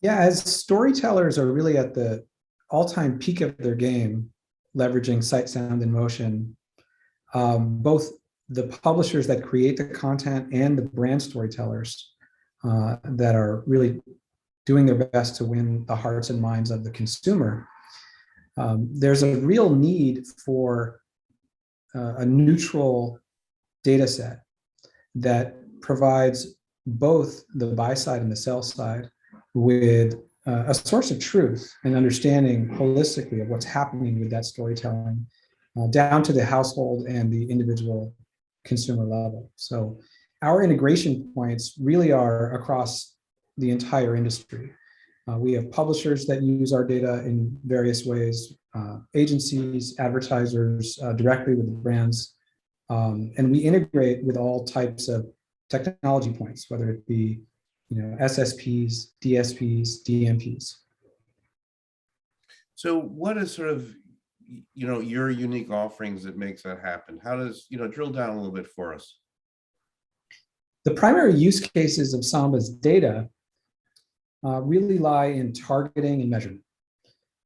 Yeah, as storytellers are really at the all-time peak of their game, leveraging sight, sound, and motion, both the publishers that create the content and the brand storytellers that are really doing their best to win the hearts and minds of the consumer. There's a real need for a neutral data set that provides both the buy side and the sell side with a source of truth and understanding holistically of what's happening with that storytelling, down to the household and the individual consumer level. So our integration points really are across the entire industry. We have publishers that use our data in various ways, agencies, advertisers, directly with the brands, and we integrate with all types of technology points, whether it be SSPs, DSPs, DMPs. So what is sort of, your unique offerings that makes that happen? How does, drill down a little bit for us? The primary use cases of Samba's data really lie in targeting and measurement.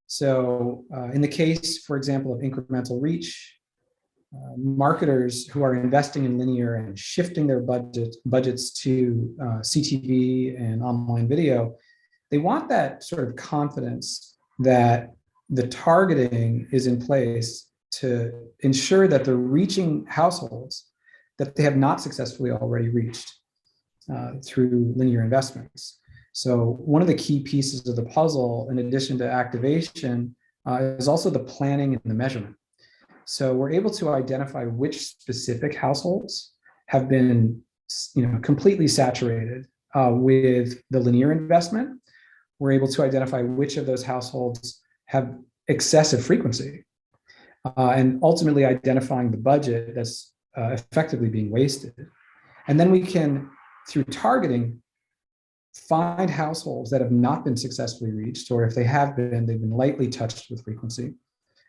So in the case, for example, of incremental reach, marketers who are investing in linear and shifting their budgets to CTV and online video, they want that sort of confidence that the targeting is in place to ensure that they're reaching households that they have not successfully already reached through linear investments. So one of the key pieces of the puzzle, in addition to activation, is also the planning and the measurement. So we're able to identify which specific households have been, completely saturated with the linear investment. We're able to identify which of those households have excessive frequency, and ultimately identifying the budget that's effectively being wasted. And then we can, through targeting, find households that have not been successfully reached, or if they have been, they've been lightly touched with frequency.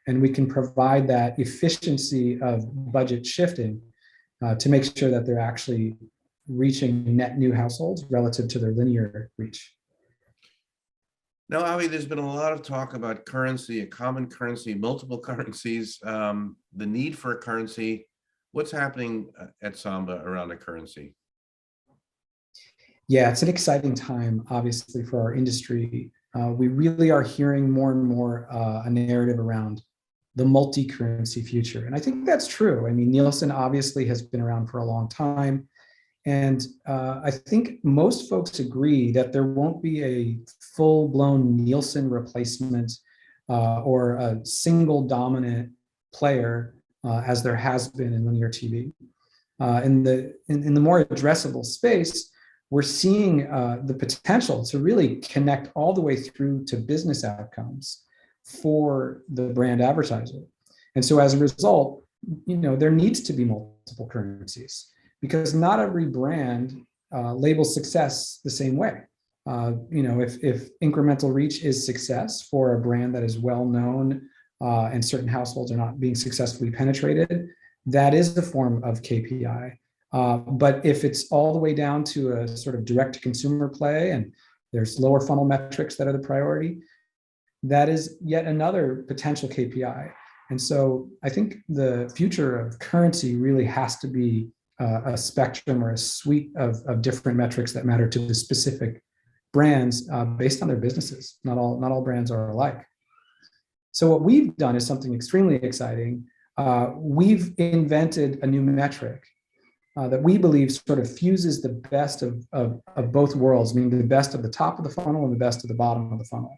And we can provide that efficiency of budget shifting to make sure that they're actually reaching net new households relative to their linear reach. Now, Avi, there's been a lot of talk about currency, a common currency, multiple currencies, the need for a currency. What's happening at Samba around a currency? Yeah, it's an exciting time, obviously, for our industry. We really are hearing more and more a narrative around the multi-currency future. And I think that's true. I mean, Nielsen obviously has been around for a long time. And I think most folks agree that there won't be a full-blown Nielsen replacement or a single dominant player as there has been in linear TV. In the more addressable space, we're seeing the potential to really connect all the way through to business outcomes for the brand advertiser. And so as a result, there needs to be multiple currencies, because not every brand labels success the same way. If incremental reach is success for a brand that is well known and certain households are not being successfully penetrated, that is the form of KPI. But if it's all the way down to a sort of direct to consumer play and there's lower funnel metrics that are the priority, that is yet another potential KPI. And so I think the future of currency really has to be a spectrum or a suite of different metrics that matter to the specific brands based on their businesses. Not all brands are alike. So what we've done is something extremely exciting. We've invented a new metric that we believe sort of fuses the best of both worlds, meaning the best of the top of the funnel and the best of the bottom of the funnel.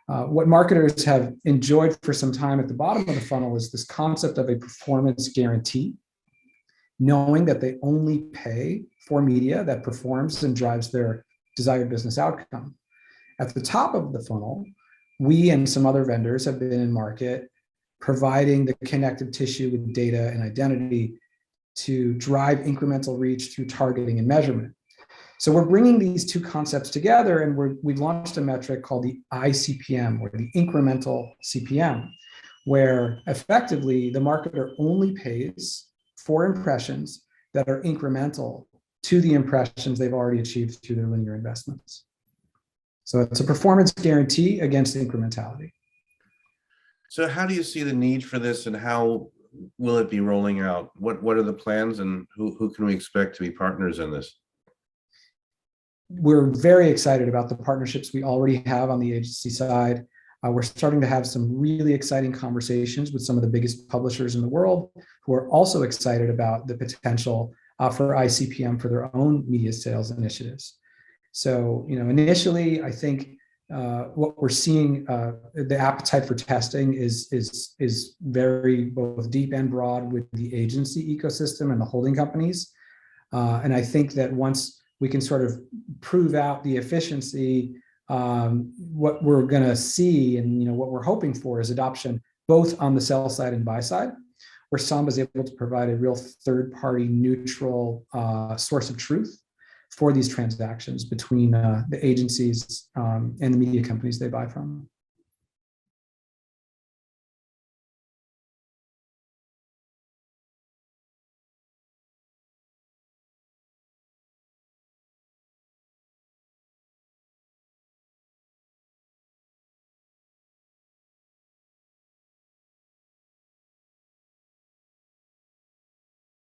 What marketers have enjoyed for some time at the bottom of the funnel is this concept of a performance guarantee, knowing that they only pay for media that performs and drives their desired business outcome. At the top of the funnel, we and some other vendors have been in market providing the connective tissue with data and identity to drive incremental reach through targeting and measurement. So we're bringing these two concepts together, and we've launched a metric called the ICPM, or the incremental CPM, where effectively the marketer only pays for impressions that are incremental to the impressions they've already achieved through their linear investments. So it's a performance guarantee against incrementality. So how do you see the need for this, and how will it be rolling out? What are the plans, and who can we expect to be partners in this? We're very excited about the partnerships we already have on the agency side. We're starting to have some really exciting conversations with some of the biggest publishers in the world who are also excited about the potential for ICPM for their own media sales initiatives. So, initially, I think what we're seeing, the appetite for testing is very both deep and broad with the agency ecosystem and the holding companies. And I think that once we can sort of prove out the efficiency, what we're going to see and what we're hoping for is adoption both on the sell side and buy side, where Samba is able to provide a real third-party neutral source of truth for these transactions between the agencies and the media companies they buy from.